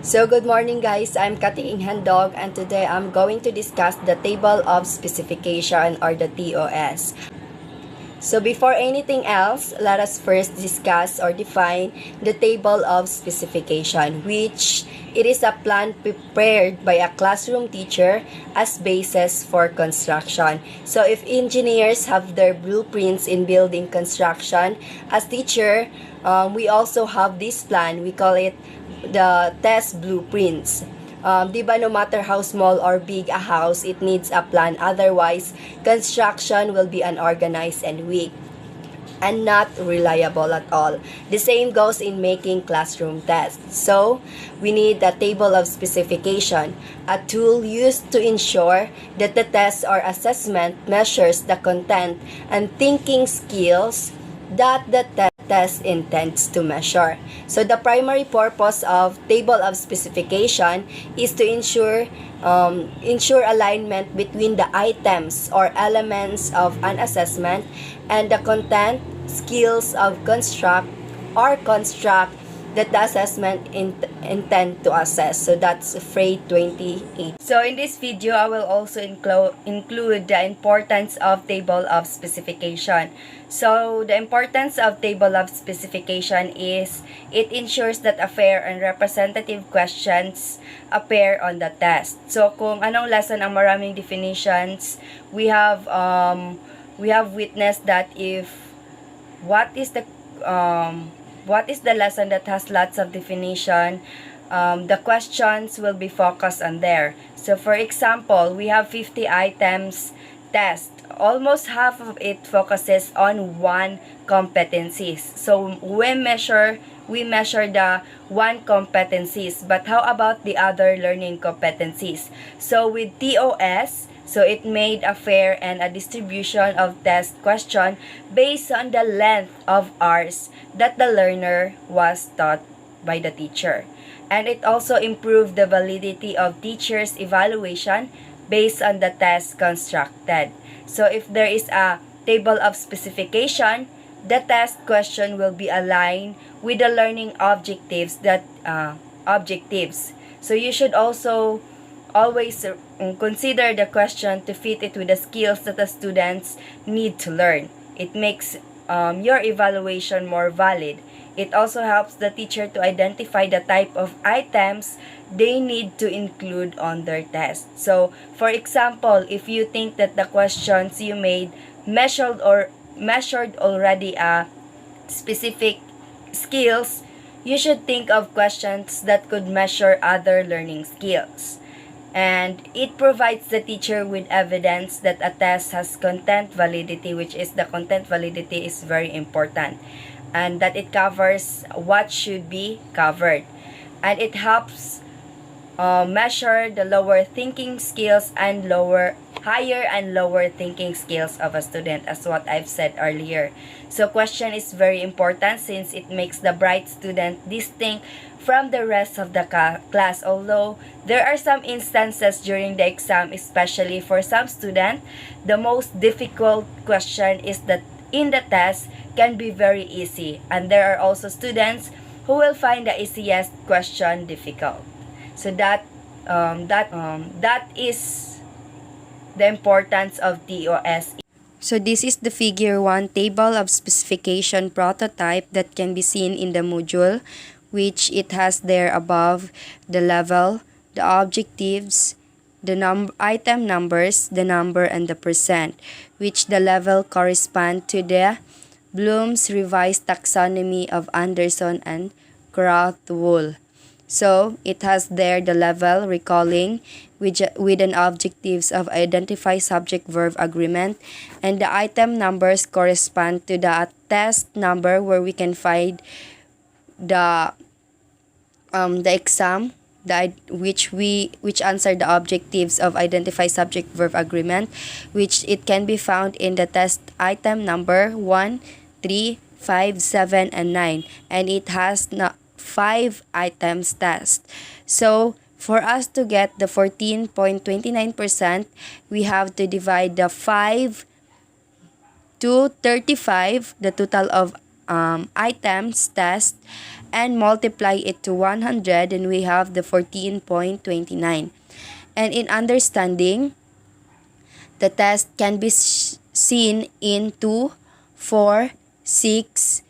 So good morning guys, I'm Kating Handog and today I'm going to discuss the table of specification or the TOS. So before anything else, let us first discuss or define the table of specification, which it is a plan prepared by a classroom teacher as basis for construction. So if engineers have their blueprints in building construction, as teacher, we also have this plan. We call it the test blueprints. Di ba, no matter how small or big a house, it needs a plan. Otherwise, construction will be unorganized and weak and not reliable at all. The same goes in making classroom tests. So, we need a table of specification, a tool used to ensure that the test or assessment measures the content and thinking skills that the test intends to measure. So the primary purpose of table of specification is to ensure alignment between the items or elements of an assessment and the content skills of construct that the assessment intend to assess. So that's FRAE 28. So in this video, I will also include the importance of table of specification. So the importance of table of specification is it ensures that a fair and representative questions appear on the test. So kung anong lesson ang maraming definitions, we have witnessed that if what is the lesson that has lots of definition, the questions will be focused on there. So for example, we have 50 items test. Almost half of it focuses on one competencies. So we measure the one competencies, but how about the other learning competencies? So with TOS, so it made a fair and a distribution of test question based on the length of hours that the learner was taught by the teacher. And it also improved the validity of teachers' evaluation based on the test constructed. So if there is a table of specification, the test question will be aligned with the learning objectives So you should also always consider the question to fit it with the skills that the students need to learn. It makes your evaluation more valid. It also helps the teacher to identify the type of items they need to include on their test. So, for example, if you think that the questions you made measured already a specific skills, you should think of questions that could measure other learning skills. And it provides the teacher with evidence that a test has content validity, which is the content validity is very important, and that it covers what should be covered. And it helps measure the lower thinking skills and higher and lower thinking skills of a student, as what I've said earlier. So question is very important since it makes the bright student distinct from the rest of the class. Although there are some instances during the exam, especially for some students, the most difficult question is that in the test can be very easy, and there are also students who will find the easiest question difficult. So that is the importance of TOS. So this is the figure 1 table of specification prototype that can be seen in the module, which it has there above the level, the objectives, the item numbers, the number, and the percent, which the level correspond to the Bloom's revised taxonomy of Anderson and Krathwohl. So it has there the level recalling with an objectives of identify subject-verb agreement, and the item numbers correspond to the test number where we can find the exam which answer the objectives of identify subject-verb agreement, which it can be found in the test item number 1, 3, 5, 7, and 9, and it has 5 items test. So for us to get the 14.29%, we have to divide the 5 to 35, the total of items test, and multiply it to 100, then we have the 14.29. And in understanding, the test can be seen in 2, 4, 6,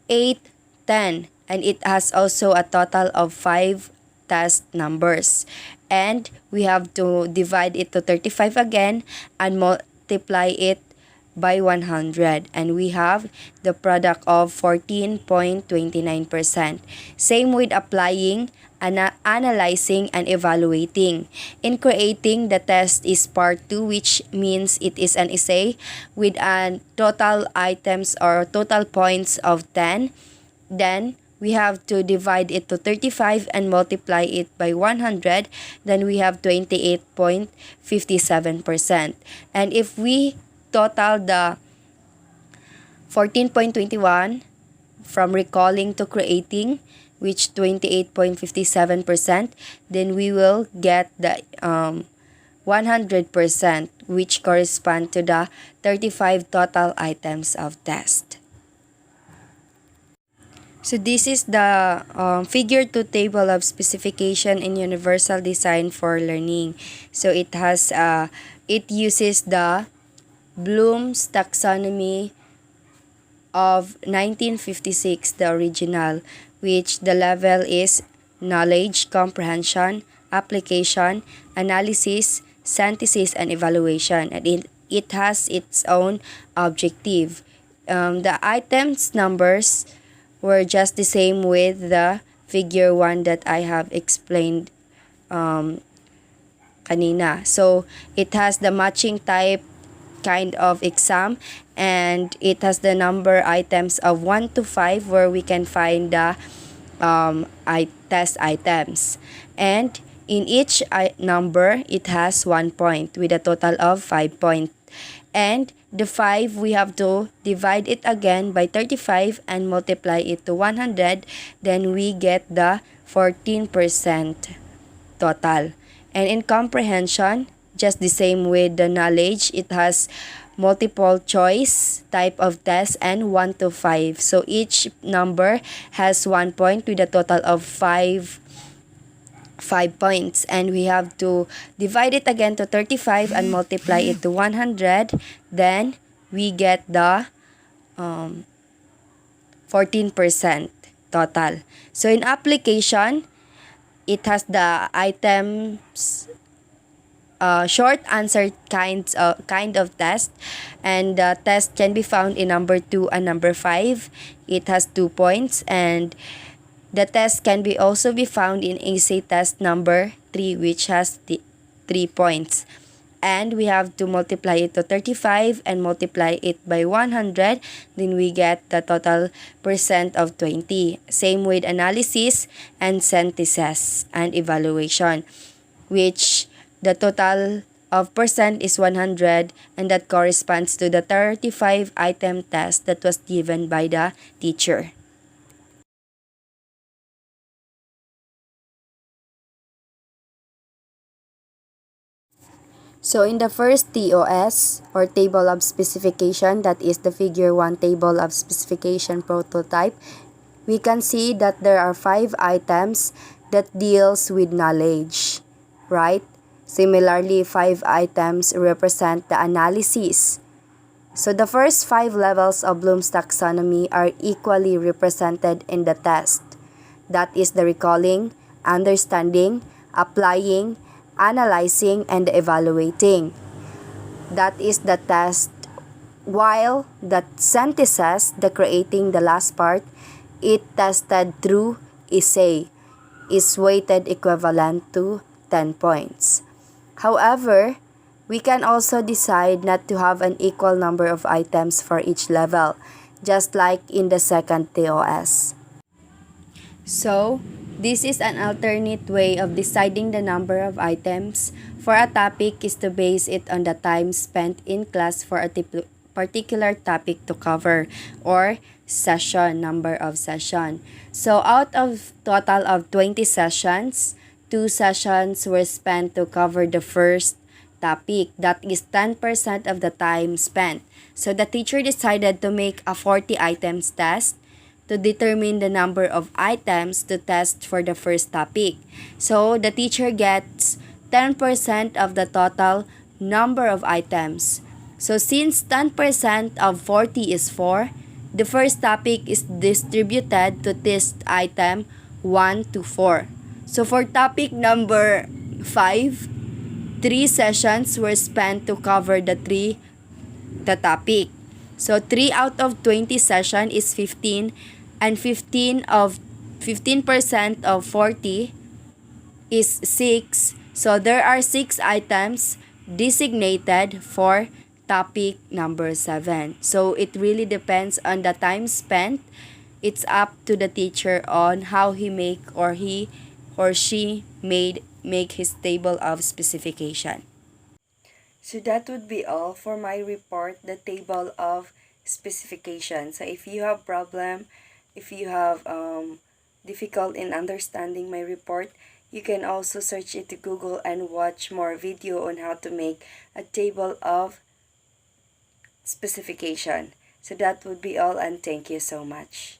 8, 10, and it has also a total of 5 test numbers. And we have to divide it to 35 again and multiply it by 100, and we have the product of 14.29%. Same with applying, analyzing, and evaluating. In creating, the test is part 2, which means it is an essay with a total items or total points of 10. Then we have to divide it to 35 and multiply it by 100. Then we have 28.57%. And if we total the 14.21 from recalling to creating, which 28.57%, then we will get the 100%, which correspond to the 35 total items of test. So this is the figure 2 table of specification in universal design for learning. So it has it uses the Bloom's taxonomy of 1956, the original, which the level is knowledge, comprehension, application, analysis, synthesis, and evaluation. And it has its own objective. The items numbers were just the same with the figure 1 that I have explained kanina. So it has the matching type kind of exam, and it has the number items of 1 to 5 where we can find the test items, and in each number it has 1 point with a total of 5 points. And the 5, we have to divide it again by 35 and multiply it to 100, then we get the 14% total. And in comprehension, just the same with the knowledge, it has multiple choice type of test and 1 to 5. So each number has 1 point with a total of 5 points, and we have to divide it again to 35 and multiply it to 100, then we get the 14% total. So in application, it has the items short answer kind of test, and the test can be found in number 2 and number 5. It has 2 points, and the test can also be found in essay test number 3, which has 3 points. And we have to multiply it to 35 and multiply it by 100, then we get the total percent of 20. Same with analysis and synthesis and evaluation, which the total of percent is 100, and that corresponds to the 35 item test that was given by the teacher. So in the first TOS, or table of specification, that is the figure 1 table of specification prototype, we can see that there are 5 items that deals with knowledge, right? Similarly, 5 items represent the analysis. So the first 5 levels of Bloom's taxonomy are equally represented in the test. That is the recalling, understanding, applying, analyzing, and evaluating. That is the test. While the synthesis, the creating, the last part, it tested through essay, is weighted equivalent to 10 points. However, we can also decide not to have an equal number of items for each level, just like in the second TOS. So, this is an alternate way of deciding the number of items for a topic is to base it on the time spent in class for a particular topic to cover, or session, number of session. So out of total of 20 sessions, 2 sessions were spent to cover the first topic. That is 10% of the time spent. So the teacher decided to make a 40 items test, to determine the number of items to test for the first topic. So the teacher gets 10% of the total number of items. So since 10% of 40 is 4, the first topic is distributed to test item 1 to 4. So for topic number 5, 3 sessions were spent to cover the topic. So 3 out of 20 session is 15, and 15% of 40 is 6. So there are 6 items designated for topic number 7. So it really depends on the time spent. It's up to the teacher on how he or she make his table of specification. So that would be all for my report, the table of specification. So if you have problem, if you have difficult in understanding my report, you can also search it to Google and watch more video on how to make a table of specification. So that would be all, and thank you so much.